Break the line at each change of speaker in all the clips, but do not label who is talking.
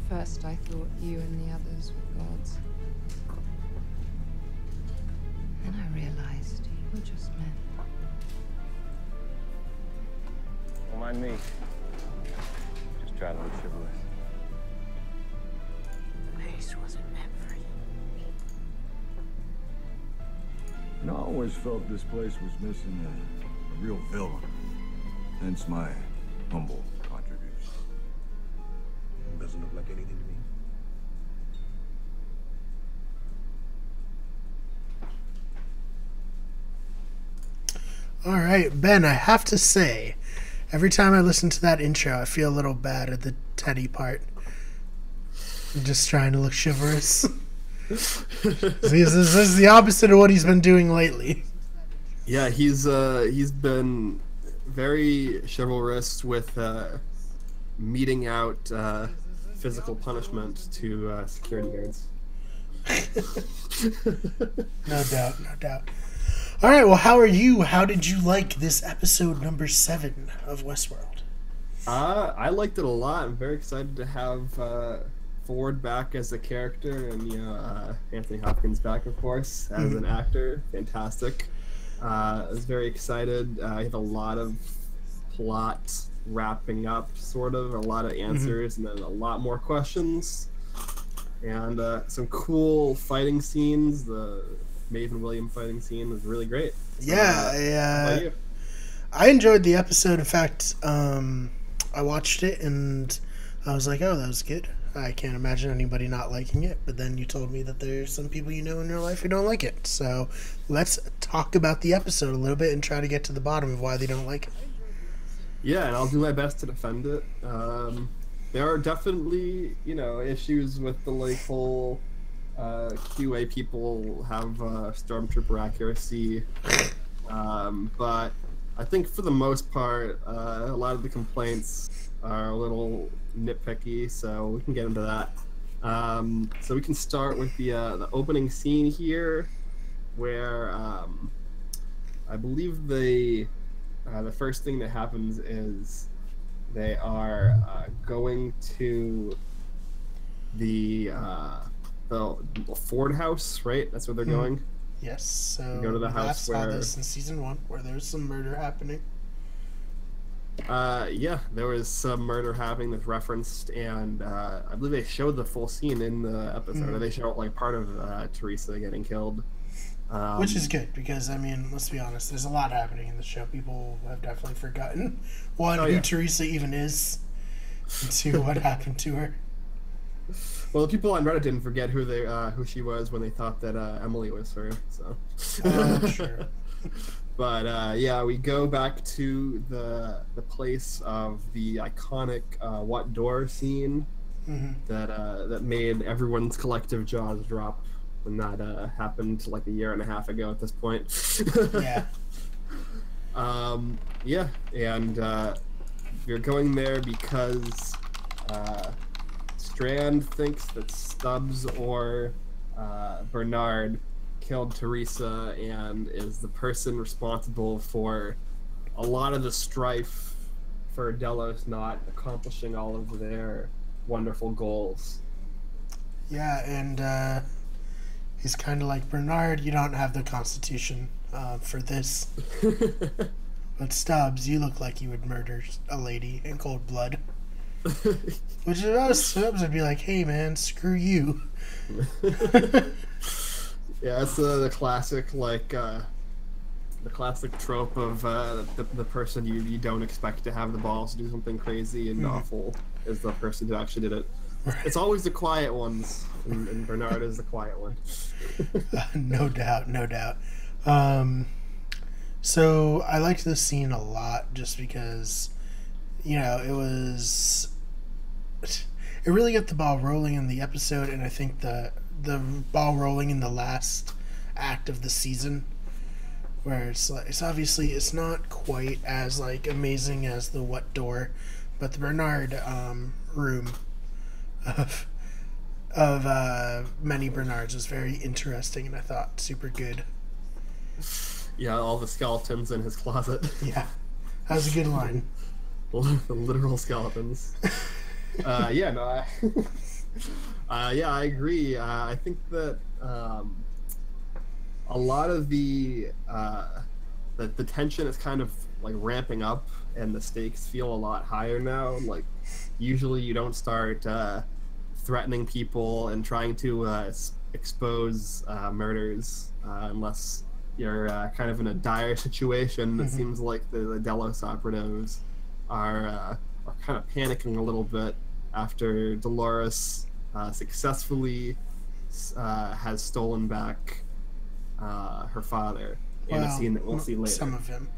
first I thought you and the others were gods. Then I realized you were just men.
Don't mind me. Just try to look chivalrous.
The place wasn't meant for you.
I always felt this place was missing a real villain. Hence my humble contribution.
Doesn't look like anything to me.
All right, Ben, I have to say, every time I listen to that intro, I feel a little bad at the Teddy part. I'm just trying to look chivalrous. This is the opposite of what he's been doing lately.
Yeah, he's been very chivalrous with meting out physical punishment to security guards.
No doubt, no doubt. All right, well, how are you? How did you like this episode number 7 of Westworld?
I liked it a lot. I'm very excited to have Ford back as a character, and Anthony Hopkins back, of course, as an actor. Fantastic. I was very excited. I have a lot of plot wrapping up, sort of, a lot of answers, and then a lot more questions, and some cool fighting scenes. The Maven William fighting scene was really great. So,
yeah, I enjoyed the episode. In fact, I watched it and I was like, oh, that was good. I can't imagine anybody not liking it. But then you told me that there's some people you know in your life who don't like it. So let's talk about the episode a little bit and try to get to the bottom of why they don't like it.
Yeah, and I'll do my best to defend it. There are definitely, issues with the whole QA people have stormtrooper accuracy, but I think for the most part, a lot of the complaints are a little nitpicky, so we can get into that. So we can start with the opening scene here, where I believe the first thing that happens is they are going to the Ford house, right? That's where they're going.
Yes. So
go to the house
saw this in season 1, where there's some murder happening.
Yeah, there was some murder happening that's referenced, and I believe they showed the full scene in the episode. Or they showed part of Teresa getting killed.
Which is good, because, I mean, let's be honest, there's a lot happening in the show. People have definitely forgotten, who Teresa even is, and 2, what happened to her.
Well, the people on Reddit didn't forget who she was when they thought that Emily was her. So.
Sure.
But yeah, we go back to the place of the iconic "What Door" scene that made everyone's collective jaws drop when that happened like a year and a half ago at this point.
Yeah.
Yeah, and you're going there because Strand thinks that Stubbs or Bernard killed Teresa and is the person responsible for a lot of the strife for Delos not accomplishing all of their wonderful goals.
Yeah, and he's kind of like, Bernard, you don't have the constitution for this. But Stubbs, you look like you would murder a lady in cold blood. Which if I was Stubbs, I'd be like, hey man, screw you.
Yeah, it's the classic, the classic trope of the person you don't expect to have the balls to do something crazy and awful is the person who actually did it. Right. It's always the quiet ones, and Bernard is the quiet one.
No doubt, no doubt. So I liked this scene a lot just because, it really got the ball rolling in the episode, and I think the ball rolling in the last act of the season, where it's obviously it's not quite as amazing as the What Door, but the Bernard room of many Bernards was very interesting, and I thought super good.
Yeah, all the skeletons in his closet.
Yeah, that was a good line.
The literal skeletons. Yeah, no, Yeah, I agree. I think that a lot of the tension is kind of like ramping up, and the stakes feel a lot higher now. Like, usually you don't start threatening people and trying to expose murders unless you're kind of in a dire situation. It seems like the Delos operatives are kind of panicking a little bit after Dolores successfully has stolen back her father in a scene that we'll see later.
Some of him.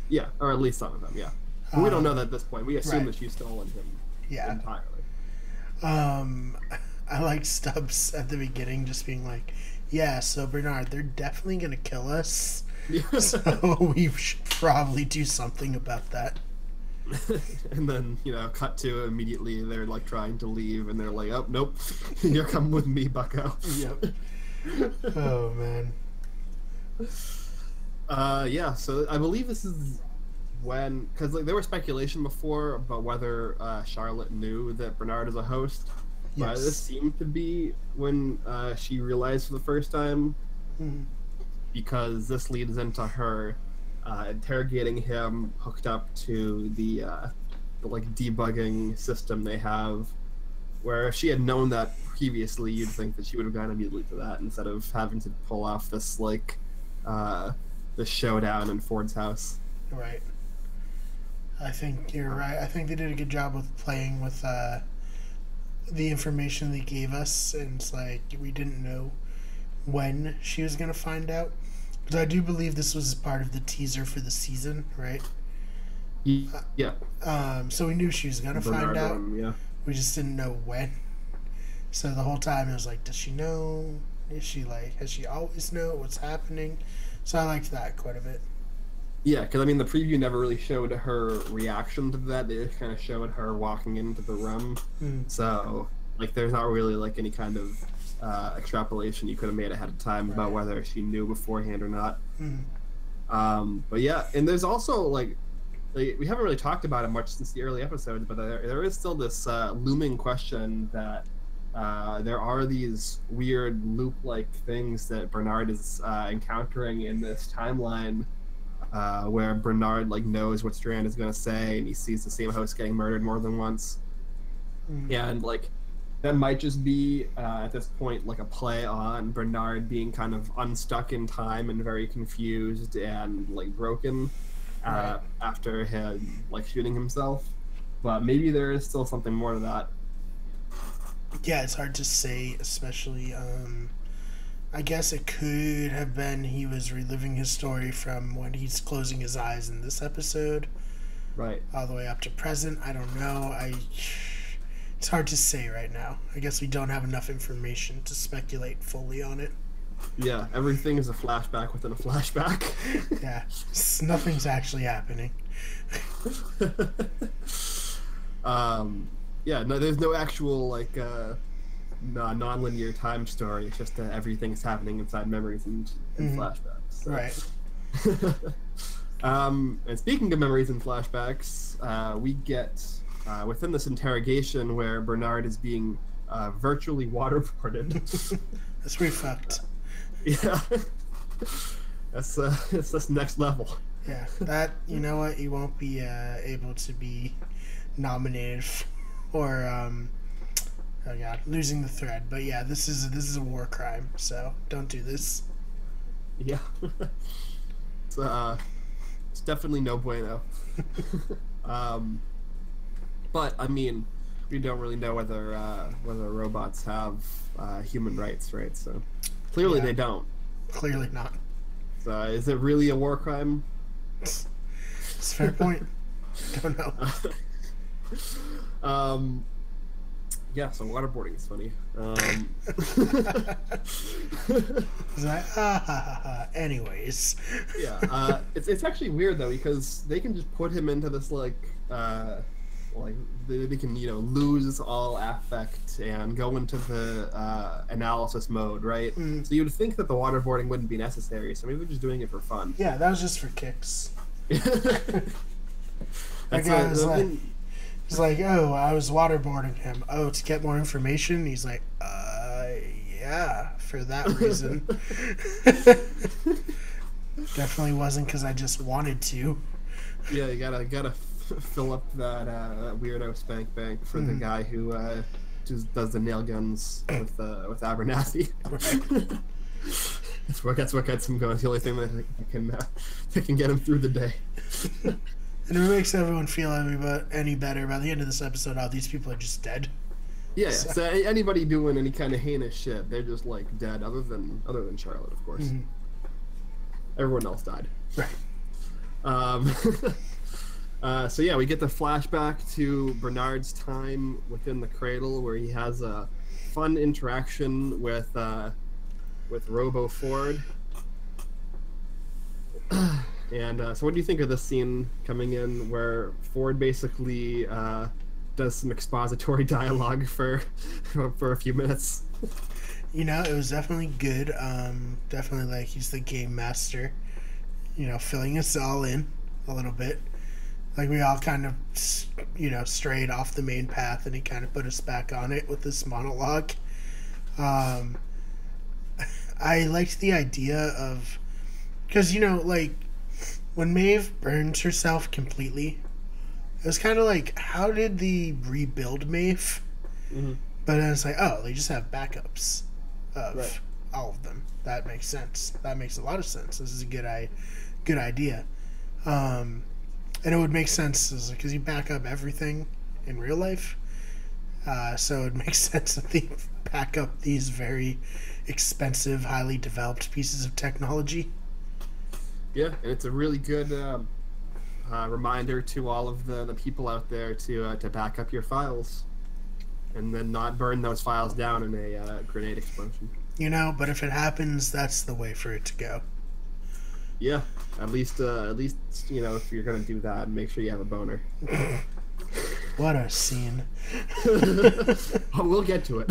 Yeah, or at least some of them, yeah. But we don't know that at this point. We assume that she's stolen him entirely.
I like Stubbs at the beginning just being like, yeah, so Bernard, they're definitely going to kill us. So we should probably do something about that.
And then, cut to immediately they're like trying to leave and they're like, oh, nope, you're coming with me, bucko.
Yep. Oh, man.
Yeah, so I believe this is when, because like there was speculation before about whether Charlotte knew that Bernard is a host.
Yes.
But this seemed to be when she realized for the first time, because this leads into her interrogating him, hooked up to the like debugging system they have. Where if she had known that previously, you'd think that she would have gone immediately to that instead of having to pull off this like this showdown in Ford's house.
Right. I think you're right. I think they did a good job with playing with the information they gave us, and it's like we didn't know when she was going to find out. But I do believe this was part of the teaser for the season, right?
Yeah.
So we knew she was going to find out.
Yeah.
We just didn't know when. So the whole time it was like, does she know? Is she like, has she always know what's happening? So I liked that quite a bit.
Yeah, because I mean, the preview never really showed her reaction to that. They just kind of showed her walking into the room. So, like, there's not really like any kind of extrapolation you could have made ahead of time about whether she knew beforehand or not. But yeah, and there's also like we haven't really talked about it much since the early episodes, but there is still this looming question that there are these weird loop-like things that Bernard is encountering in this timeline. Where Bernard like knows what Strand is going to say, and he sees the same host getting murdered more than once, and like that might just be at this point like a play on Bernard being kind of unstuck in time and very confused and like broken after him like shooting himself. But maybe there is still something more to that.
Yeah, it's hard to say, especially. I guess it could have been he was reliving his story from when he's closing his eyes in this episode,
right,
all the way up to present. I don't know. It's hard to say right now. I guess we don't have enough information to speculate fully on it.
Yeah, everything is a flashback within a flashback.
Yeah, nothing's actually happening.
Yeah, no, there's no actual like non-linear time story. It's just everything's happening inside memories and flashbacks. So.
Right.
And speaking of memories and flashbacks, we get within this interrogation where Bernard is being virtually waterboarded.
That's pretty fucked.
Yeah. It's this next level.
Yeah, that, you know what, you won't be able to be nominated for oh god, losing the thread. But yeah, this is a war crime, so don't do this.
Yeah. It's definitely no bueno. But I mean, we don't really know whether robots have human rights, right? So clearly they don't.
Clearly not.
So is it really a war crime?
It's a fair point. Don't know.
Yeah, so waterboarding is funny.
It's like, anyways.
Yeah, it's actually weird though, because they can just put him into this like they can lose all affect and go into the analysis mode, right? So you'd think that the waterboarding wouldn't be necessary, so maybe they're just doing it for fun.
Yeah, that was just for kicks.
That's
That guy was like, He's like, oh, I was waterboarding him. Oh, to get more information? He's like, yeah, for that reason. Definitely wasn't because I just wanted to.
Yeah, you gotta fill up that weirdo spank bank for the guy who just does the nail guns with Abernathy. Right. That's what gets him going. It's the only thing that can get him through the day.
And it makes everyone feel any better. By the end of this episode, all these people are just dead.
Yeah, so anybody doing any kind of heinous shit, they're just like dead. Other than Charlotte, of course. Mm-hmm. Everyone else died.
Right.
So yeah, we get the flashback to Bernard's time within the cradle, where he has a fun interaction with Robo Ford. And so what do you think of this scene coming in where Ford basically does some expository dialogue for a few minutes?
You know, it was definitely good. Definitely like he's the game master, you know, filling us all in a little bit. Like we all kind of, you know, strayed off the main path and he kind of put us back on it with this monologue. I liked the idea of, because, you know, like when Maeve burns herself completely, it was kind of like, how did they rebuild Maeve? Mm-hmm. But then it's like, oh, they just have backups of all of them. That makes sense. That makes a lot of sense. This is a good idea. And it would make sense because you back up everything in real life. So it makes sense that they back up these very expensive, highly developed pieces of technology.
Yeah, and it's a really good reminder to all of the people out there to back up your files and then not burn those files down in a grenade explosion.
You know, but if it happens, that's the way for it to go.
Yeah, at least you know, if you're gonna do that, make sure you have a boner.
What a scene!
Oh, we'll get to it.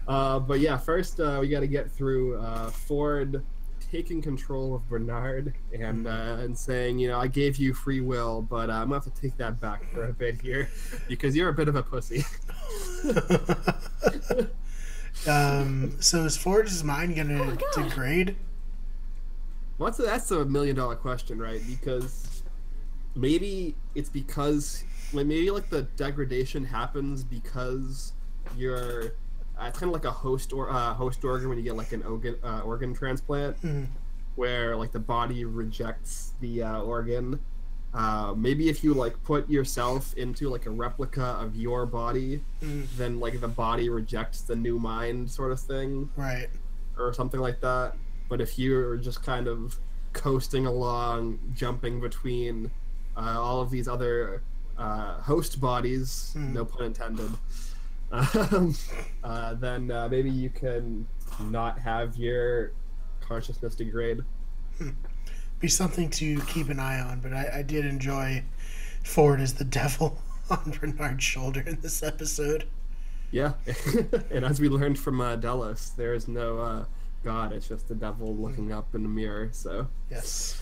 But yeah, first we got to get through Ford taking control of Bernard and saying, you know, I gave you free will, but I'm gonna have to take that back for a bit here because you're a bit of a pussy.
So is Ford's mind gonna degrade?
Well, that's a $1 million question, right? Because maybe it's because maybe like the degradation happens because you're it's kind of like a host organ when you get like an organ transplant, where like the body rejects the organ. Maybe if you like put yourself into like a replica of your body, then like the body rejects the new mind sort of thing,
right?
Or something like that. But if you're just kind of coasting along, jumping between all of these other host bodies, no pun intended, then maybe you can not have your consciousness degrade.
Be something to keep an eye on, but I did enjoy Ford as the devil on Bernard's shoulder in this episode.
Yeah, and as we learned from Delos, there is no God, it's just the devil looking up in the mirror, so...
Yes.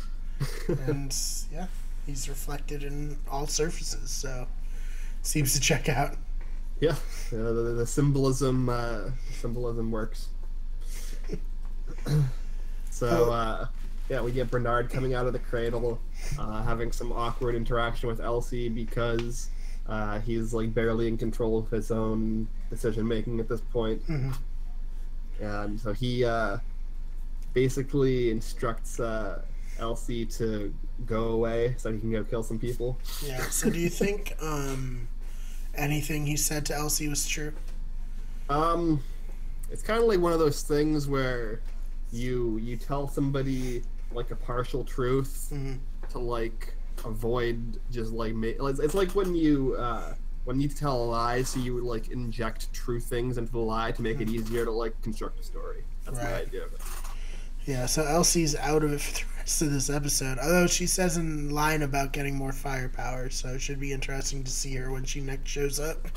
And, yeah, he's reflected in all surfaces, so seems to check out.
Yeah, the symbolism works. So, yeah, we get Bernard coming out of the cradle, having some awkward interaction with Elsie because he's like barely in control of his own decision making at this point. And so he basically instructs Elsie to go away so he can go kill some people.
Yeah. So do you think anything he said to Elsie was true?
It's kind of like one of those things where you tell somebody like a partial truth to like avoid just like it's like when you tell a lie, so you would like inject true things into the lie to make it easier to like construct a story. That's my idea of it.
Yeah, so Elsie's out of it for the rest of this episode. Although she says in line about getting more firepower, so it should be interesting to see her when she next shows up.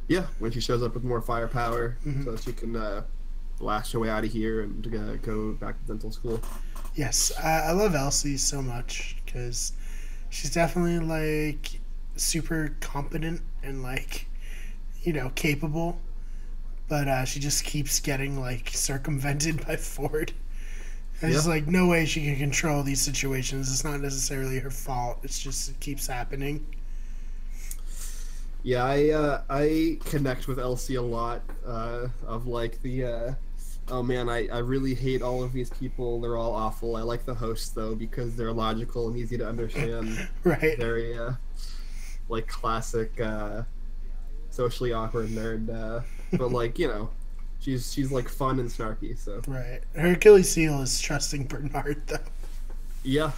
Yeah,
when she shows up with more firepower, so she can lash her way out of here and go back to dental school.
Yes, I love Elsie so much because She's definitely like super competent and like, capable, but she just keeps getting like circumvented by Ford. There's like no way she can control these situations. It's not necessarily her fault. It's just it keeps happening.
Yeah, I connect with Elsie a lot. Of like the oh man, I really hate all of these people. They're all awful. I like the hosts though because they're logical and easy to understand.
Right.
Very like classic socially awkward nerd. But like she's like fun and snarky. So
Right. Her Achilles heel is trusting Bernard though.
yeah.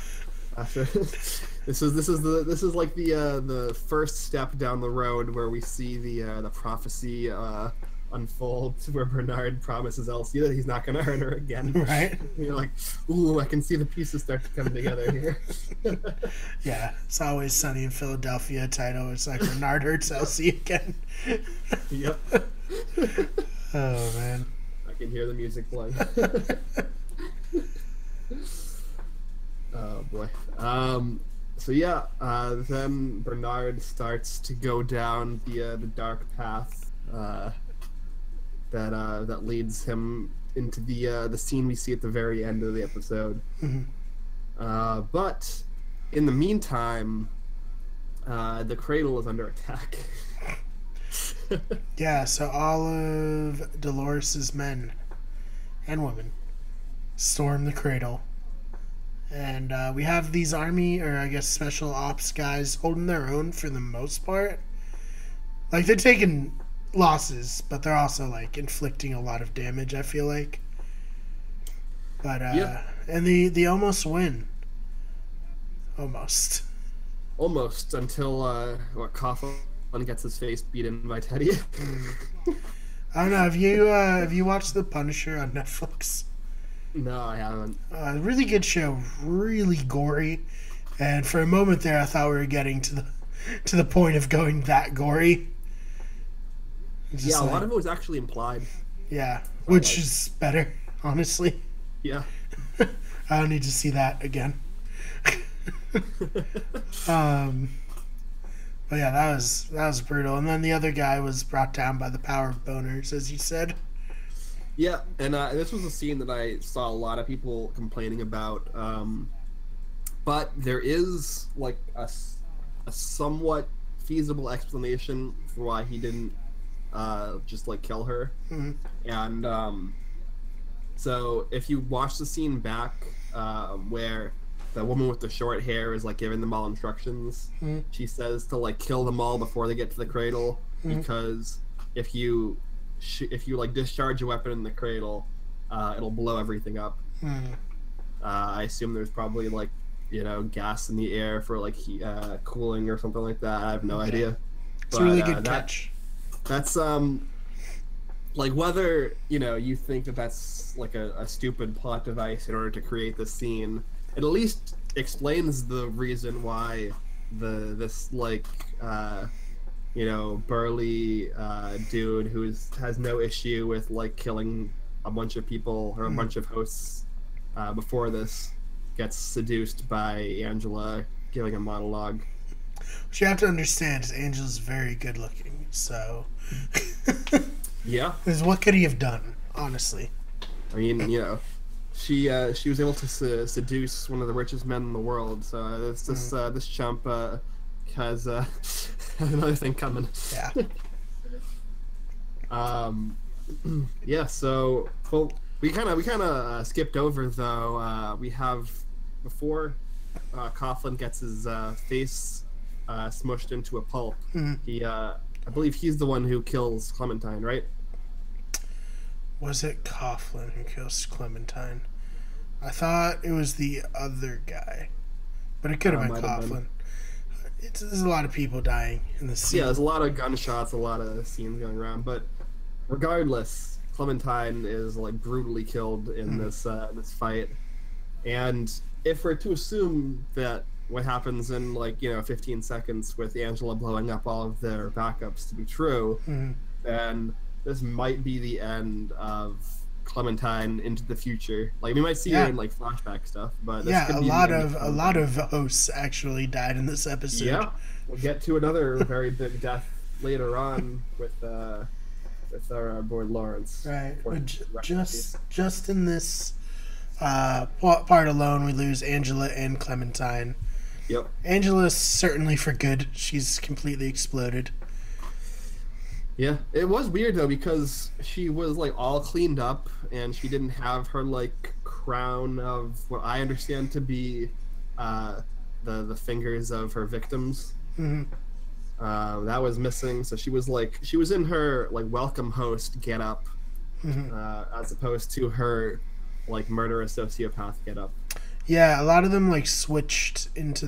After this is like the first step down the road where we see the prophecy unfold, where Bernard promises Elsie that he's not going to hurt her again.
Right.
You're like, ooh, I can see the pieces start to come together here.
Yeah, It's Always Sunny in Philadelphia title. It's like Bernard hurts Elsie again.
Yep.
Oh man.
I can hear the music playing. Oh boy. So yeah, then Bernard starts to go down the dark path that leads him into the scene we see at the very end of the episode.
Mm-hmm.
But in the meantime, the cradle is under attack.
Yeah, so all of Dolores's men and women storm the cradle. And we have these army, or I guess special ops guys holding their own for the most part. Like, they're taking losses, but they're also, like, inflicting a lot of damage, I feel like. But, and they almost win. Almost.
Almost, until, Coughlin gets his face beat in by Teddy.
I don't know, have you watched The Punisher on Netflix?
No, I haven't.
Really good show, really gory, and for a moment there, I thought we were getting to the point of going that gory.
Yeah, a lot of it was actually implied.
Yeah, which is better, honestly.
Yeah.
I don't need to see that again. But yeah, that was brutal. And then the other guy was brought down by the power of boners, as you said.
Yeah, and this was a scene that I saw a lot of people complaining about. But there is like a somewhat feasible explanation for why he didn't just like kill her.
Mm-hmm.
And so if you watch the scene back where the woman with the short hair is like giving them all instructions,
mm-hmm.
she says to like kill them all before they get to the cradle, mm-hmm. because if you like discharge a weapon in the cradle, it'll blow everything up.
Mm-hmm.
I assume there's probably like gas in the air for like cooling or something like that. I have no idea.
It's a really good catch.
That's like whether you think that that's like a stupid plot device in order to create this scene, it at least explains the reason why this like burly dude who has no issue with like killing a bunch of people or a bunch of hosts before this gets seduced by Angela giving a monologue.
What you have to understand is Angela's very good looking, so
yeah.
Because what could he have done, honestly? I
mean, she was able to seduce one of the richest men in the world. So this chump has another thing coming.
Yeah.
Yeah. So well, we kind of skipped over though. We have before Coughlin gets his face smushed into a pulp.
Mm-hmm.
He I believe he's the one who kills Clementine, right?
Was it Coughlin who kills Clementine? I thought it was the other guy, but it could have been Coughlin. There's a lot of people dying in the scene.
Yeah, there's a lot of gunshots, a lot of scenes going around, but regardless, Clementine is like brutally killed in this fight. And if we're to assume that what happens in 15 seconds with Angela blowing up all of their backups to be true, then this might be the end of Clementine into the future. Like we might see her in like flashback stuff, but this
yeah,
could
a
be
lot of hosts actually died in this episode.
Yeah, we'll get to another very big death later on with our boy Lawrence.
Right, just in this part alone, we lose Angela and Clementine.
Yep.
Angela's certainly for good. She's completely exploded.
Yeah, it was weird though because she was like all cleaned up and she didn't have her like crown of what I understand to be the fingers of her victims.
Mm-hmm.
That was missing, so she was in her like welcome host get up, as opposed to her like murderous sociopath get up.
Yeah, a lot of them like switched into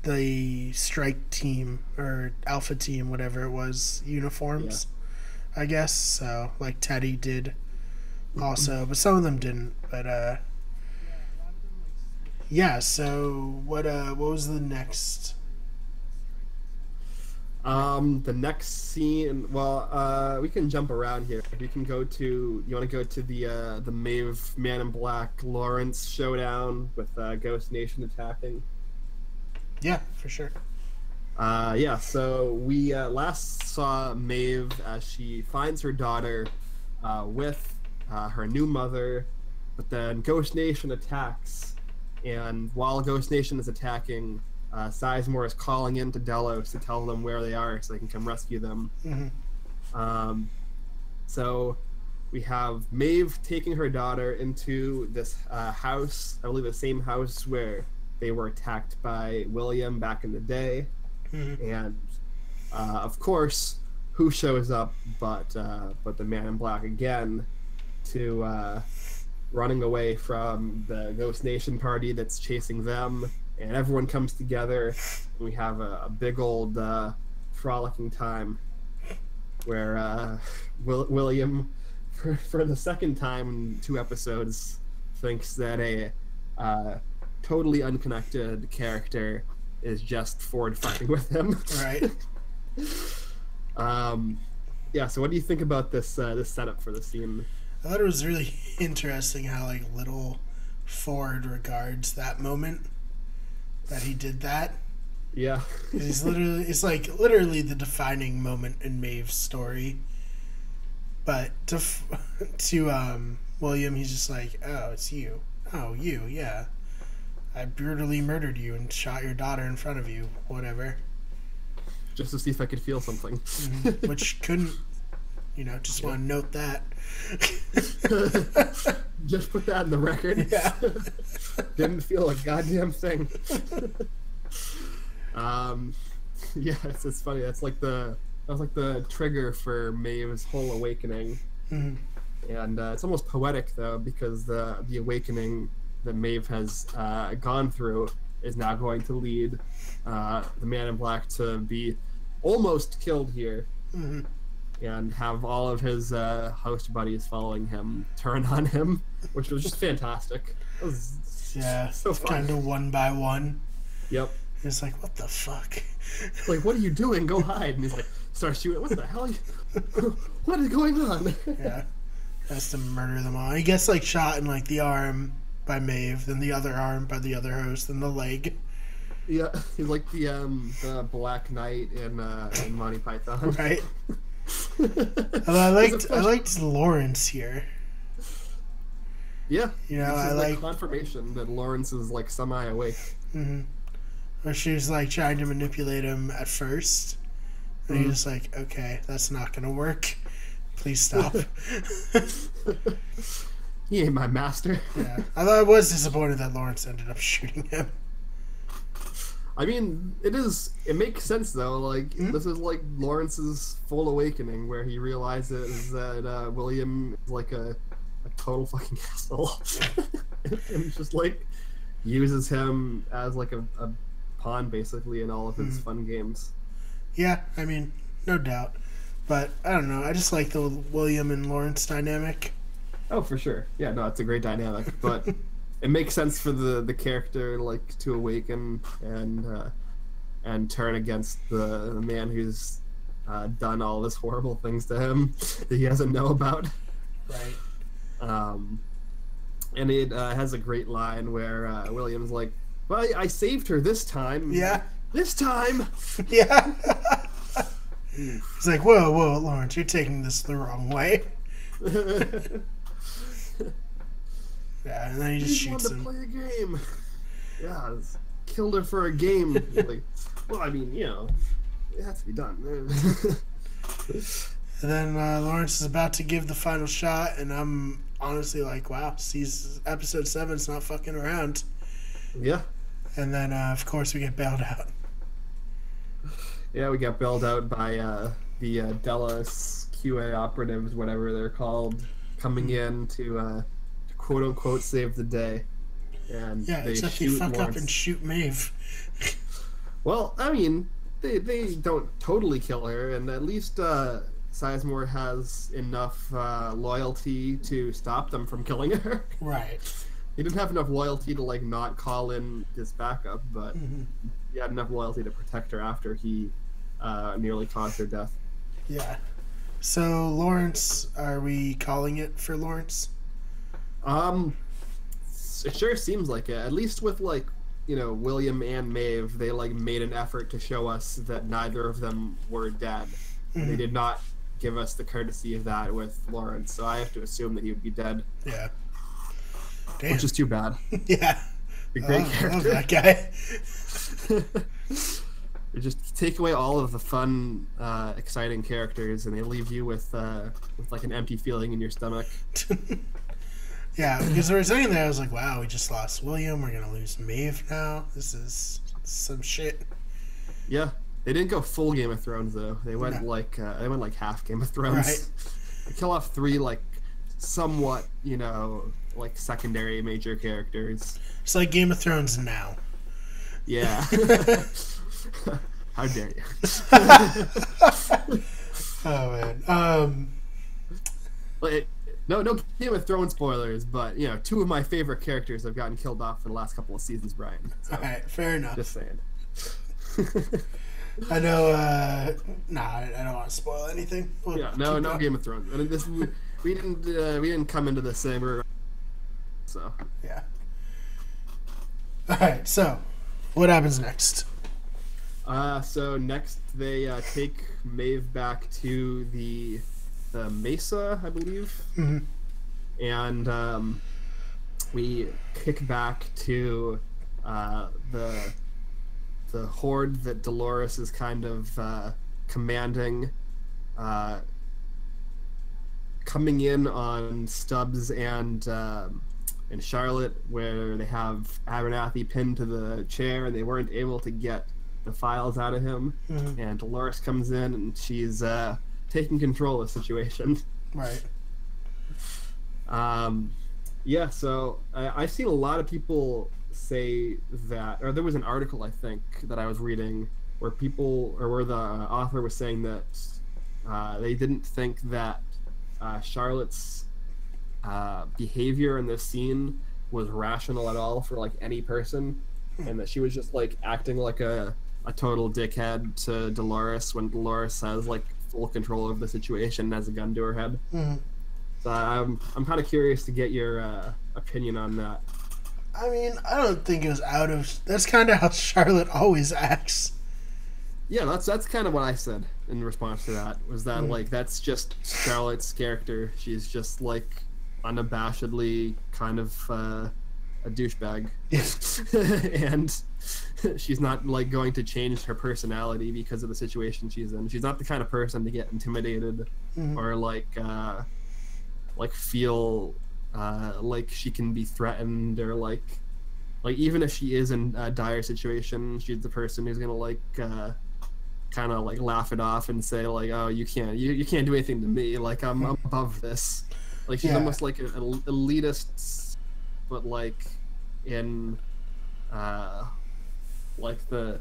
the strike team or alpha team, whatever it was, uniforms, I guess. So like Teddy did also, but some of them didn't. But yeah. So what was the next?
The next scene. Well, we can jump around here. We can go to. You want to go to the Maeve Man in Black Lawrence showdown with Ghost Nation attacking?
Yeah, for sure.
Yeah. So we last saw Maeve as she finds her daughter with her new mother, but then Ghost Nation attacks, and while Ghost Nation is attacking, Sizemore is calling in to Delos to tell them where they are so they can come rescue them.
Mm-hmm.
So we have Maeve taking her daughter into this house, I believe the same house where they were attacked by William back in the day.
Mm-hmm.
And of course, who shows up but the Man in Black again to running away from the Ghost Nation party that's chasing them. And everyone comes together, and we have a big old frolicking time where William, for the second time in 2 episodes, thinks that a totally unconnected character is just Ford fucking with him.
Right.
Yeah, so what do you think about this setup for the scene?
I thought it was really interesting how like little Ford regards that moment. That he did that.
Yeah.
it's literally the defining moment in Maeve's story. But to William, he's just like, oh, it's you. Oh, you, yeah. I brutally murdered you and shot your daughter in front of you. Whatever.
Just to see if I could feel something.
Mm-hmm. Which couldn't, just want to note that.
Just put that in the record.
Yeah.
Didn't feel a goddamn thing. Yeah, it's funny. That was like the trigger for Maeve's whole awakening.
Mm-hmm.
And it's almost poetic though, because the awakening that Maeve has gone through is now going to lead the Man in Black to be almost killed here.
Mm-hmm.
And have all of his host buddies following him turn on him, which was just fantastic. It was so fun.
Kind of one by one.
Yep.
He's like, what the fuck?
Like, what are you doing? Go hide. And he's like, starts shooting. What the hell? What is going on?
Yeah. Has to murder them all. He gets like shot in like the arm by Maeve, then the other arm by the other host, then the leg.
Yeah, he's like the Black Knight in Monty Python.
Right. I liked Lawrence here.
Yeah,
I like
confirmation that Lawrence is like semi-awake.
Mm-hmm. Where she was like trying to manipulate him at first, and he was like, "Okay, that's not gonna work. Please stop."
He ain't my master.
Yeah, I was disappointed that Lawrence ended up shooting him.
I mean, it makes sense though. Like, this is like Lawrence's full awakening where he realizes that William is like a total fucking asshole. And just like uses him as like a pawn basically in all of his fun games. Yeah,
I mean, no doubt. But I don't know, I just like the William and Lawrence dynamic.
Oh, for sure. Yeah, no, it's a great dynamic. But it makes sense for the character like to awaken and turn against the man who's done all this horrible things to him that he doesn't know about.
Right.
And it has a great line where William's like, well, I saved her this time.
Yeah.
This time.
Yeah. He's like, whoa, Lawrence, you're taking this the wrong way. Yeah, and then he just shoots him.
Play a game. Yeah, killed her for a game. Like, well, I mean, you know, it has to be done.
And then Lawrence is about to give the final shot, and I'm honestly like, wow, sees episode 7's not fucking around.
Yeah.
And then, of course, we get bailed out.
Yeah, we got bailed out by the Dallas QA operatives, whatever they're called, coming in to quote-unquote save the day. And
yeah,
they
except they fuck up and shoot Maeve.
Well, I mean, they don't totally kill her, and at least Sizemore has enough loyalty to stop them from killing her.
Right.
He didn't have enough loyalty to, like, not call in his backup, but he had enough loyalty to protect her after he nearly caused her death.
Yeah. So, Lawrence, are we calling it for Lawrence?
It sure seems like it. At least with, like, you know, William and Maeve, they, like, made an effort to show us that neither of them were dead. They did not give us the courtesy of that with Lawrence, so I have to assume that he would be dead.
Yeah. Damn.
Which is too bad.
Yeah.
A great character.
I love that guy.
They just take away all of the fun, exciting characters, and they leave you with like an empty feeling in your stomach.
Yeah, because we were saying that, I was like, wow, we just lost William. We're gonna lose Maeve now. This is some shit.
Yeah, they didn't go full Game of Thrones though. They went like half Game of Thrones.
Right.
They kill off 3 like somewhat, you know, like secondary major characters.
It's like Game of Thrones now.
Yeah. How dare you?
Oh man.
No Game of Thrones spoilers, but you know, 2 of my favorite characters have gotten killed off in the last couple of seasons, Brian. So,
all right, fair enough.
just saying.
I know. I don't want to spoil anything.
Yeah, no Game of Thrones. I mean, this we didn't come into the same. So
yeah. All right. So, what happens next?
So next they take Maeve back to the Mesa, I believe, and we kick back to the horde that Dolores is kind of commanding, coming in on Stubbs and Charlotte, where they have Abernathy pinned to the chair and they weren't able to get the files out of him. And Dolores comes in and she's taking control of the situation.
Right.
Yeah, so I've seen a lot of people say that, or there was an article I think that I was reading where the author was saying that they didn't think that Charlotte's behavior in this scene was rational at all for like any person, and that she was just like acting like a total dickhead to Dolores when Dolores has like full control of the situation and has a gun to her head. So I'm kind of curious to get your opinion on that.
I mean, I don't think it was that's kind of how Charlotte always acts.
Yeah, that's kind of what I said in response to that, was that like that's just Charlotte's character. She's just like unabashedly kind of a douchebag. And she's not like going to change her personality because of the situation she's in. She's not the kind of person to get intimidated or like feel like she can be threatened, or like even if she is in a dire situation, she's the person who's gonna like kind of like laugh it off and say like, oh, you can't do anything to me, like I'm above this. Like she's almost like an elitist, but like in like the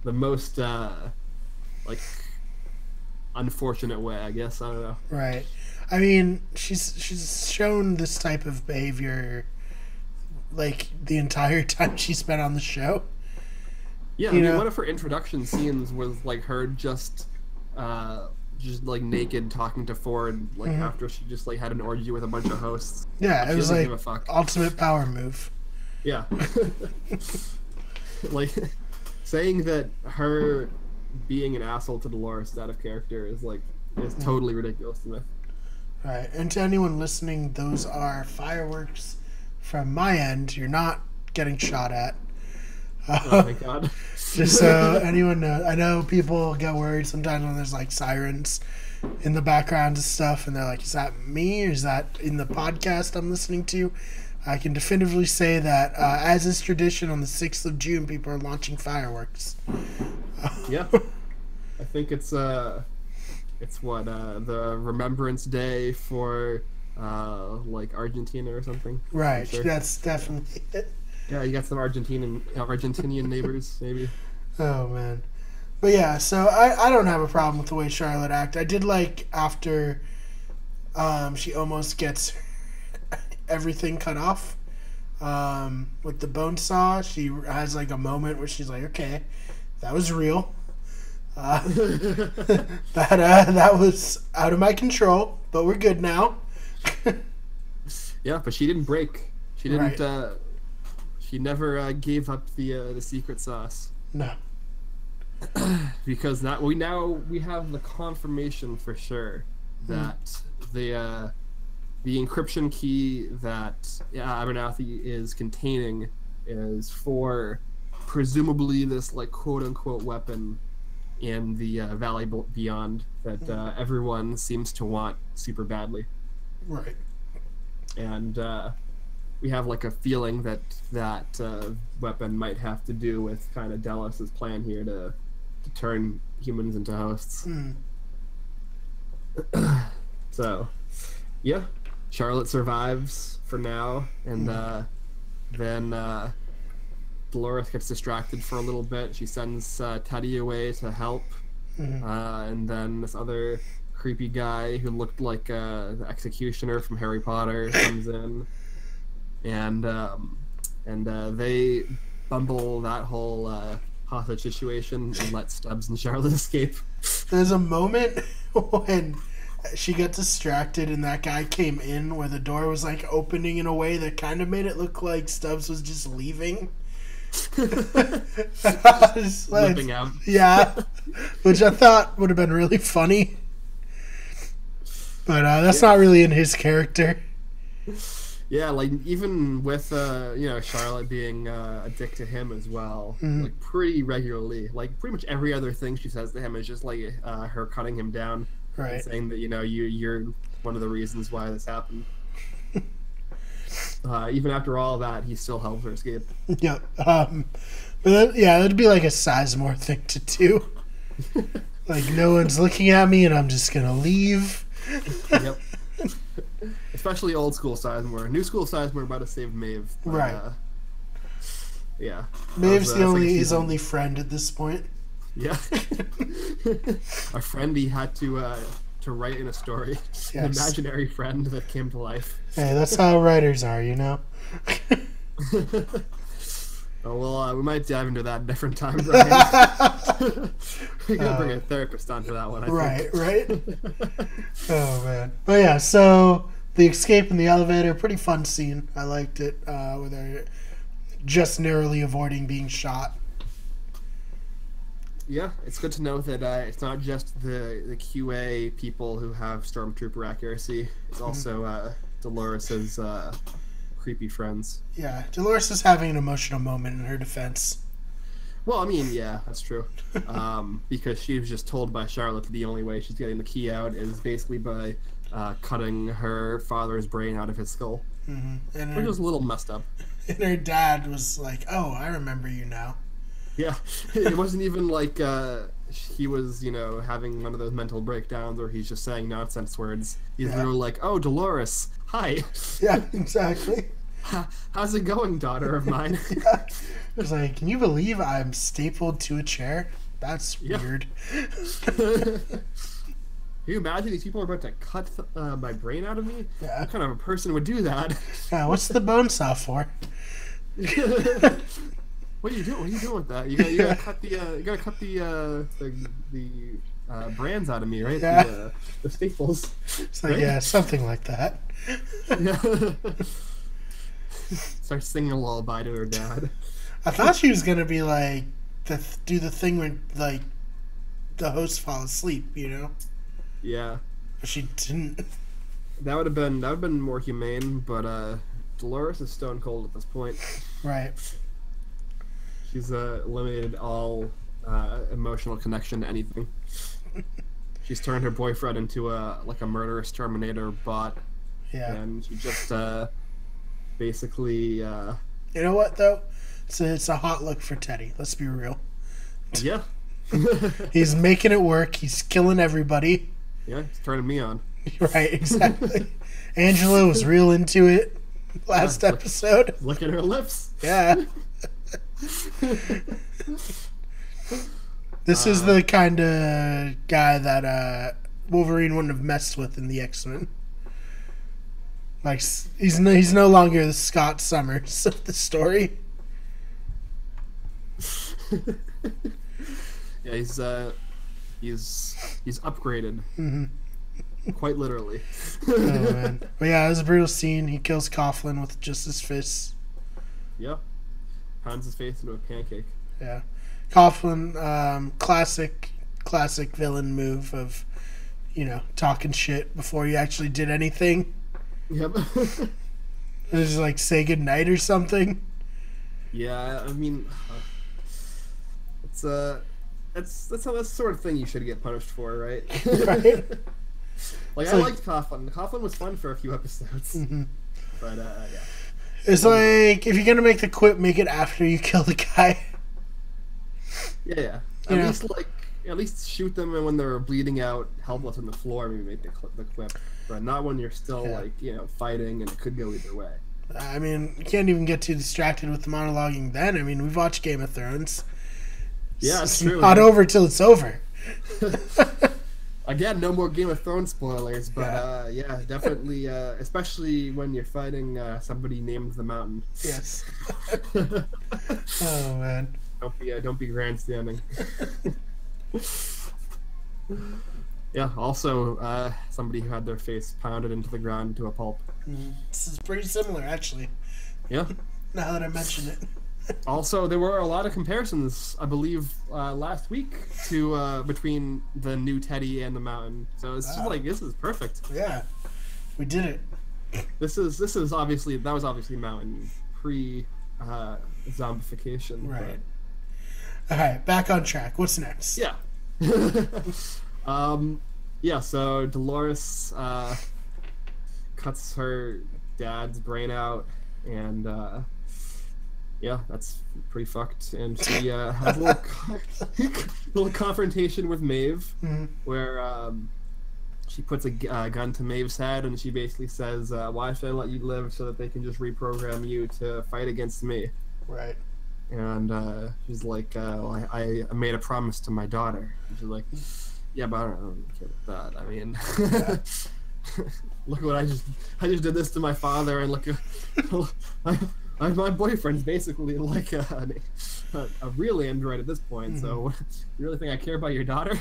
most like unfortunate way, I guess. I don't know. Right.
I mean, she's shown this type of behavior like the entire time she's been on the show.
Yeah, I mean, one of her introduction scenes was like her just just like naked talking to Ford like after she just like had an orgy with a bunch of hosts.
Yeah,
She
it was
doesn't
like
give a fuck.
ultimate power move.
Yeah. Like saying that her being an asshole to Dolores out of character is totally ridiculous to me.
Right, and to anyone listening, those are fireworks from my end. You're not getting shot at.
Oh my god.
Just so anyone knows. I know people get worried sometimes when there's like sirens in the background and stuff, and they're like, is that me or is that in the podcast I'm listening to? I can definitively say that, as is tradition, on the 6th of June, people are launching fireworks.
Yeah. I think it's the Remembrance Day for like Argentina or something.
Right,
Sure.
that's definitely it.
Yeah, you got some Argentinian neighbors, maybe.
Oh, man. But yeah, so I don't have a problem with the way Charlotte acted. I did like after she almost gets everything cut off with the bone saw. She has like a moment where she's like, okay, that was real. That was out of my control, but we're good now.
Yeah, but she didn't break. She didn't.
Right.
She never gave up the secret sauce.
No.
Because we have the confirmation for sure that the encryption key that Abernathy is containing is for presumably this like quote unquote weapon in the Valley Beyond that everyone seems to want super badly.
Right.
And we have like a feeling that weapon might have to do with kind of Delis's plan here to turn humans into hosts. So, yeah, Charlotte survives for now, and then Dolores gets distracted for a little bit. She sends Teddy away to help, and then this other creepy guy who looked like the executioner from Harry Potter comes in, and they bumble that whole hostage situation and let Stubbs and Charlotte escape.
There's a moment when she got distracted and that guy came in where the door was like opening in a way that kind of made it look like Stubbs was just leaving.
Flipping out.
Yeah, which I thought would have been really funny. But that's not really in his character.
Yeah, like even with Charlotte being a dick to him as well, like pretty regularly. Like pretty much every other thing she says to him is just like her cutting him down,
Right.
and saying that you're one of the reasons why this happened. Even after all that, he still helps her escape.
Yep. But that'd be like a Sizemore thing to do. Like no one's looking at me and I'm just gonna leave.
Yep. Especially old school Sizemore. New school Sizemore about to save Maeve. But,
Right.
Yeah.
Maeve's his only friend at this point.
Yeah. A friend he had to write in a story.
Yes.
An imaginary friend that came to life.
Hey, that's how writers are, you know?
Oh, well, we might dive into that a different time, Brian. We gotta bring a therapist onto that one, I think.
Right. Oh, man. But yeah, so the escape in the elevator, pretty fun scene. I liked it, where they're just narrowly avoiding being shot.
Yeah, it's good to know that it's not just the QA people who have Stormtrooper accuracy. It's also Dolores's creepy friends.
Yeah, Dolores is having an emotional moment in her defense.
Well, I mean, yeah, that's true. Because she was just told by Charlotte that the only way she's getting the key out is basically by cutting her father's brain out of his skull.
And
Which was a little messed up.
And her dad was like, "Oh, I remember you now."
Yeah, it wasn't even like he was, having one of those mental breakdowns where he's just saying nonsense words. He's literally like, "Oh, Dolores, hi."
Yeah, exactly.
How's it going, daughter of mine?
Yeah. It was like, can you believe I'm stapled to a chair? That's weird.
Can you imagine these people are about to cut my brain out of me?
Yeah.
What kind of a person would do that?
Yeah, what's the bone saw for?
What are you doing? What are you doing with that? You gotta cut the brands out of me, right?
Yeah.
The staples.
It's like,
right?
yeah, something like that.
Yeah. Starts singing a lullaby to her dad.
I thought she was gonna be like, do the thing where like the host fall asleep, you know?
Yeah.
But she didn't.
That would have been more humane, but Dolores is stone cold at this point.
Right.
She's eliminated all emotional connection to anything. She's turned her boyfriend into a murderous Terminator bot.
Yeah.
And she just basically
You know what though? It's a hot look for Teddy. Let's be real.
yeah.
He's making it work. He's killing everybody.
Yeah, it's turning me on.
Right, exactly. Angela was real into it last episode.
Look at her lips.
Yeah. This is the kind of guy that Wolverine wouldn't have messed with in the X-Men. Like, he's no longer the Scott Summers of the story.
Yeah, he's upgraded.
Mm-hmm.
Quite literally.
Oh, man. But yeah, it was a brutal scene. He kills Coughlin with just his fists.
Yeah. Pounds his face into a pancake.
Yeah. Coughlin, classic villain move of, talking shit before you actually did anything.
Yep.
It was like, say goodnight or something.
Yeah, I mean, that's the sort of thing you should get punished for, right?
Right?
Like, I liked Coughlin. Coughlin was fun for a few episodes.
Mm-hmm.
But, yeah.
It's like, if you're gonna make the quip, make it after you kill the guy.
Yeah. At least shoot them when they're bleeding out, helpless on the floor, maybe make the quip. But not when you're still, fighting, and it could go either way.
I mean, you can't even get too distracted with the monologuing then. I mean, we've watched Game of Thrones.
Yeah, it's
It's
true.
not over till it's over.
Again, no more Game of Thrones spoilers, but
Yeah.
definitely, especially when you're fighting somebody named the Mountain.
Yes. Oh, man.
Don't be grandstanding. Yeah. Also, somebody who had their face pounded into the ground to a pulp.
This is pretty similar, actually,
Yeah.
now that I mention it.
Also, there were a lot of comparisons, I believe, last week to between the new Teddy and the Mountain. So it's just like, this is perfect.
Yeah. We did it.
This is obviously, that was obviously Mountain pre zombification.
Right. All right, back on track. What's next?
Yeah. Yeah, so Dolores cuts her dad's brain out, and yeah, that's pretty fucked. And she has a little confrontation with Maeve, where she puts a gun to Maeve's head, and she basically says, why should I let you live so that they can just reprogram you to fight against me?
Right.
And she's like, well, I made a promise to my daughter. And she's like, yeah, but I don't care about that. I mean, look what I just did this to my father, and look, my boyfriend's basically like a real android at this point. So, you really think I care about your daughter?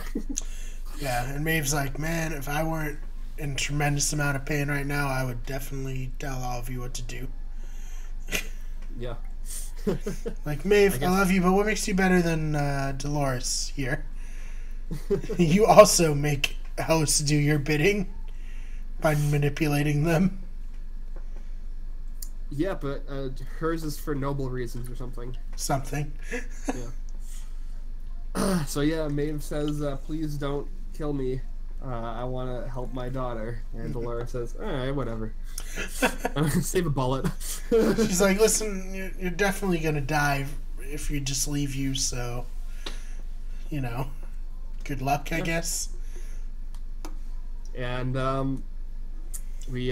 Yeah, and Maeve's like, man, if I weren't in tremendous amount of pain right now, I would definitely tell all of you what to do.
Yeah.
Like, Maeve, I love you, but what makes you better than Dolores here? You also make hosts do your bidding by manipulating them.
Yeah, but hers is for noble reasons or something.
Something.
Yeah. So yeah, Maeve says, please don't kill me. I want to help my daughter. And Dolores says, alright, whatever. Save a bullet.
She's like, listen, you're definitely going to die if you just leave you, so, good luck, I guess.
And we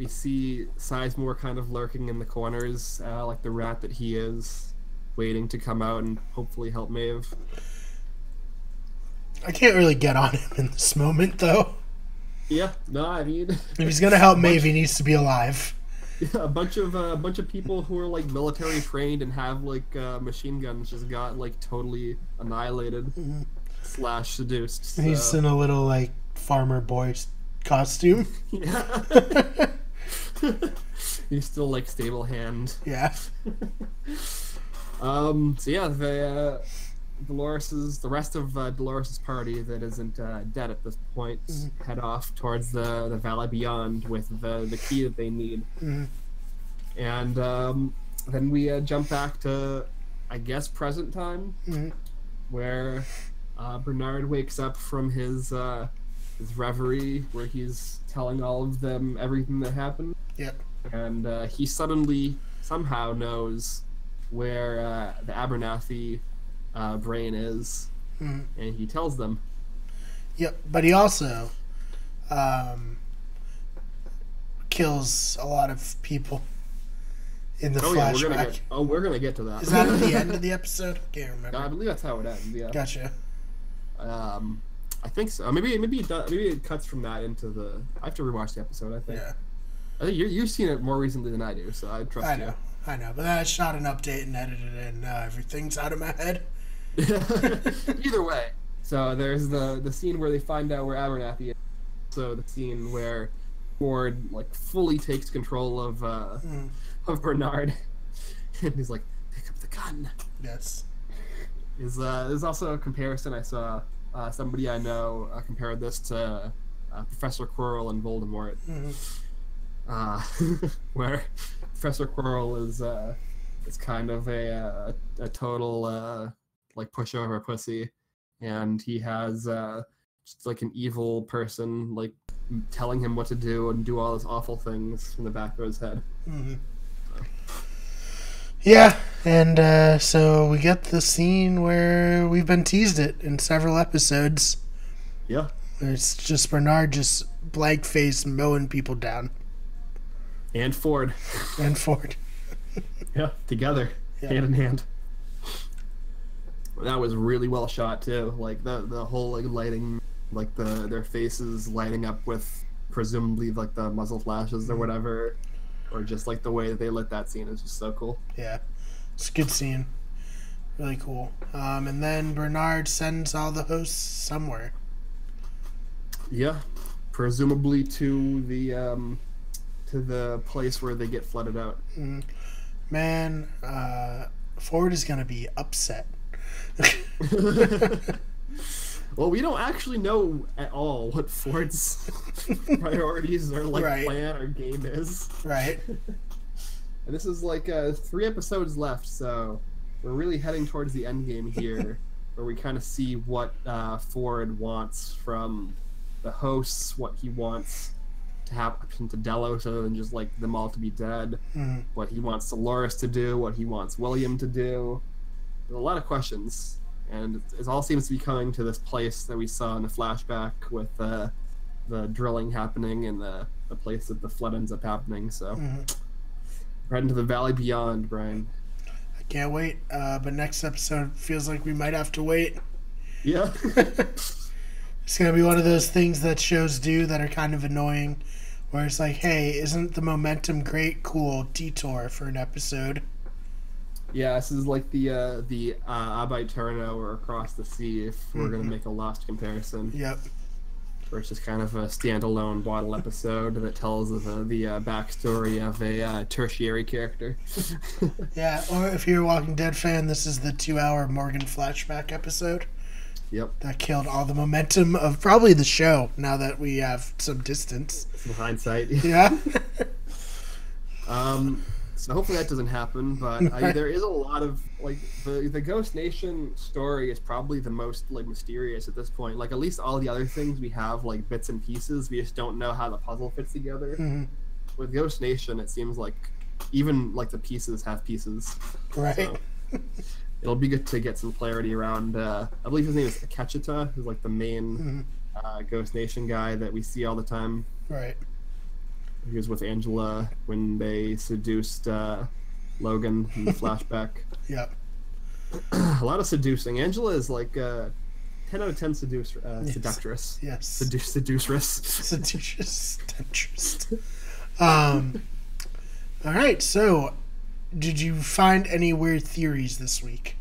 see Sizemore kind of lurking in the corners, like the rat that he is, waiting to come out and hopefully help Maeve.
I can't really get on him in this moment, though.
Yeah, no, I mean,
if he's gonna help Maeve, he needs to be alive.
Yeah, a bunch of people who are like military trained and have like machine guns just got like totally annihilated. slash seduced. So.
He's in a little like farmer boy costume.
Yeah. He's still like stable hand.
Yeah.
So yeah, the rest of Dolores's party that isn't dead at this point head off towards the valley beyond with the key that they need. And then we jump back to, I guess, present time, where Bernard wakes up from his reverie, where he's telling all of them everything that happened.
Yep.
And he suddenly somehow knows where the Abernathy brain is, and he tells them.
Yep, but he also kills a lot of people in the flashback.
We're gonna get to that.
Is that at the end of the episode? I can't remember.
I believe that's how it ends. Yeah.
Gotcha.
I think so. Maybe it cuts from that into the. I have to rewatch the episode. I think.
Yeah.
I think you've seen it more recently than I do, so I trust you.
I know, but then I shot an update and edited it, and now everything's out of my head.
Either way, so there's the scene where they find out where Abernathy is. So the scene where Ford like fully takes control of Bernard, and he's like, "Pick up the gun."
Yes.
There's also a comparison I saw. Somebody I know compared this to Professor Quirrell and Voldemort, where Professor Quirrell is kind of a total like pushover pussy, and he has just like an evil person like telling him what to do and do all these awful things in the back of his head.
Yeah, and so we get the scene where we've been teased it in several episodes.
Yeah.
It's just Bernard just blank face mowing people down.
And Ford. Yeah, together, hand in hand. That was really well shot too. Like the whole like lighting, like their faces lighting up with presumably like the muzzle flashes or whatever, or just like the way that they lit that scene is just so cool.
Yeah, it's a good scene. Really cool. And then Bernard sends all the hosts somewhere.
Yeah, presumably to the place where they get flooded out.
Man, Ford is gonna be upset.
Well, we don't actually know at all what Ford's priorities or like plan or game is.
Right.
And this is like 3 episodes left, so we're really heading towards the end game here, where we kind of see what Ford wants from the hosts, what he wants to happen to Delos other than just like them all to be dead, what he wants Dolores to do, what he wants William to do. There's a lot of questions, and it all seems to be coming to this place that we saw in the flashback with the drilling happening and the place that the flood ends up happening. So right into the valley beyond, Brian.
I can't wait. But next episode feels like we might have to wait.
Yeah.
It's going to be one of those things that shows do that are kind of annoying, where it's like, hey, isn't the momentum great? Cool. Detour for an episode.
Yeah, this is like the Ab Aeterno or Across the Sea, if we're going to make a Lost comparison.
Yep.
Where it's just kind of a standalone bottle episode that tells the backstory of a tertiary character.
Yeah, or if you're a Walking Dead fan, this is the 2-hour Morgan flashback episode.
Yep.
That killed all the momentum of probably the show, now that we have some distance.
Some hindsight.
Yeah.
So hopefully that doesn't happen, but there is a lot of, like, the Ghost Nation story is probably the most, like, mysterious at this point. Like, at least all the other things we have, like, bits and pieces, we just don't know how the puzzle fits together. With Ghost Nation, it seems like even, like, the pieces have pieces.
Right.
So, it'll be good to get some clarity around, I believe his name is Akecheta, who's, like, the main Ghost Nation guy that we see all the time.
Right.
He was with Angela when they seduced Logan in the flashback.
Yep.
A lot of seducing. Angela is like 10 out of 10 seductress.
Yes.
Seduceress.
Seduceress. All right. So, did you find any weird theories this week?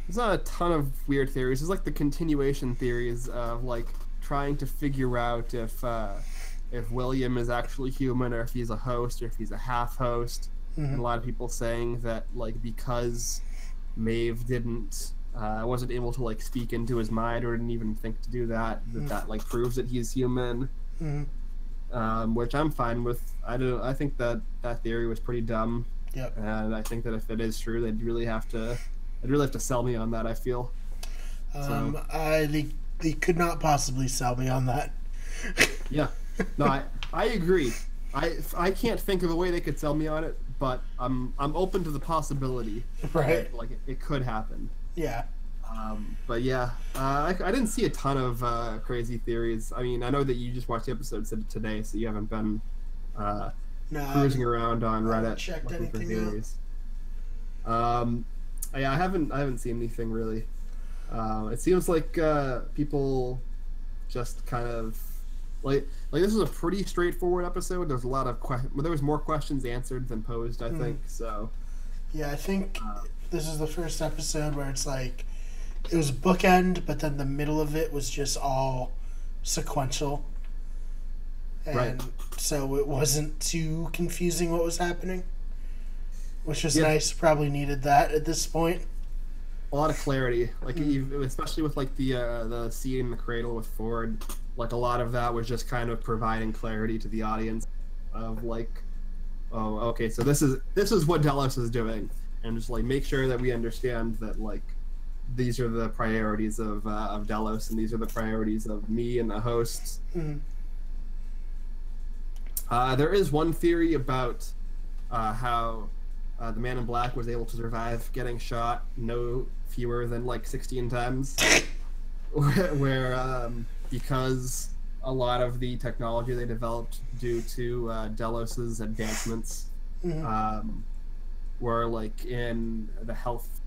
there's not a ton of weird theories. There's like the continuation theories of like trying to figure out if William is actually human or if he's a host or if he's a half host.
Mm-hmm.
And a lot of people saying that like because Maeve wasn't able to like speak into his mind or didn't even think to do that, that like proves that he's human.
Mm-hmm.
Which I'm fine with. I think that theory was pretty dumb.
Yep.
And I think that if it is true, they'd really have to sell me on that, I feel.
They could not possibly sell me on that.
Yeah. No, I agree. I can't think of a way they could sell me on it, but I'm open to the possibility.
Right.
That, like it could happen.
Yeah.
But yeah, I didn't see a ton of crazy theories. I mean, I know that you just watched the episode today, so you haven't been cruising around on Reddit
checked
looking for
anything
theories. Yeah, I haven't seen anything really. It seems like people just kind of like this was a pretty straightforward episode. There's a lot of there was more questions answered than posed, I think. So
yeah, I think this is the first episode where it's like it was bookend, but then the middle of it was just all sequential, and
right.
So it wasn't too confusing what was happening, which was nice. Probably needed that at this point.
A lot of clarity, like especially with like the scene in the cradle with Ford. Like a lot of that was just kind of providing clarity to the audience of like, oh, okay, so this is what Delos is doing, and just like make sure that we understand that like these are the priorities of Delos, and these are the priorities of me and the hosts.
Mm-hmm.
There is one theory about how the Man in Black was able to survive getting shot no fewer than like 16 times, where because a lot of the technology they developed due to Delos's advancements were like in the health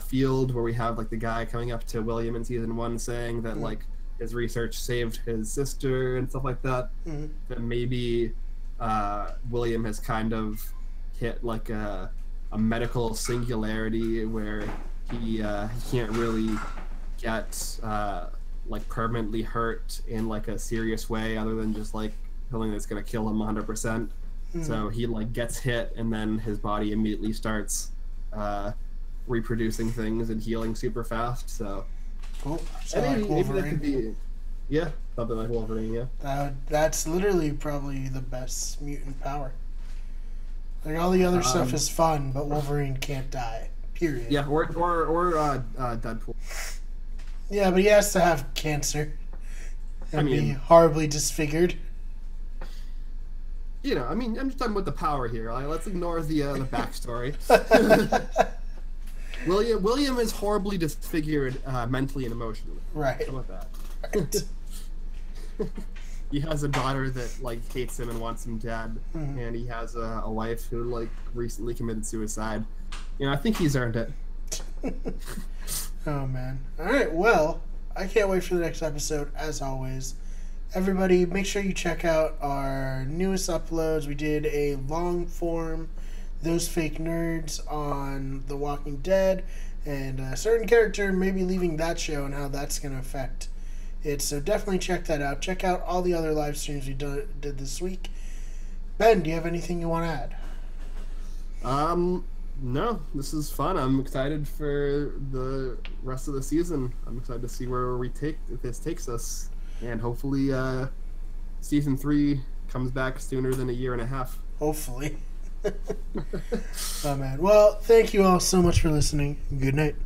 field, where we have like the guy coming up to William in season 1 saying that like his research saved his sister and stuff like that. That maybe William has kind of hit like a medical singularity where he can't really get like permanently hurt in like a serious way other than just like something that's gonna kill him 100%. So he like gets hit and then his body immediately starts reproducing things and healing super fast. So maybe that could be something like Wolverine.
That's literally probably the best mutant power. Like all the other stuff is fun, but Wolverine can't die. Period.
Yeah, or Deadpool.
Yeah, but he has to have cancer and be horribly disfigured.
You know, I mean, I'm just talking about the power here. Like, let's ignore the backstory. William is horribly disfigured mentally and emotionally.
Right.
How about that? Right. He has a daughter that like hates him and wants him dead, and he has a wife who like recently committed suicide. You know, I think he's earned it.
Oh man! All right, well, I can't wait for the next episode. As always, everybody, make sure you check out our newest uploads. We did a long form Those Fake Nerds on The Walking Dead, and a certain character maybe leaving that show and how that's going to affect it. So definitely check that out. Check out all the other live streams we did this week. Ben, do you have anything you want to add?
No, this is fun. I'm excited for the rest of the season. I'm excited to see where this takes us, and hopefully season 3 comes back sooner than a year and a half.
Hopefully. Oh man. Well, thank you all so much for listening. Good night.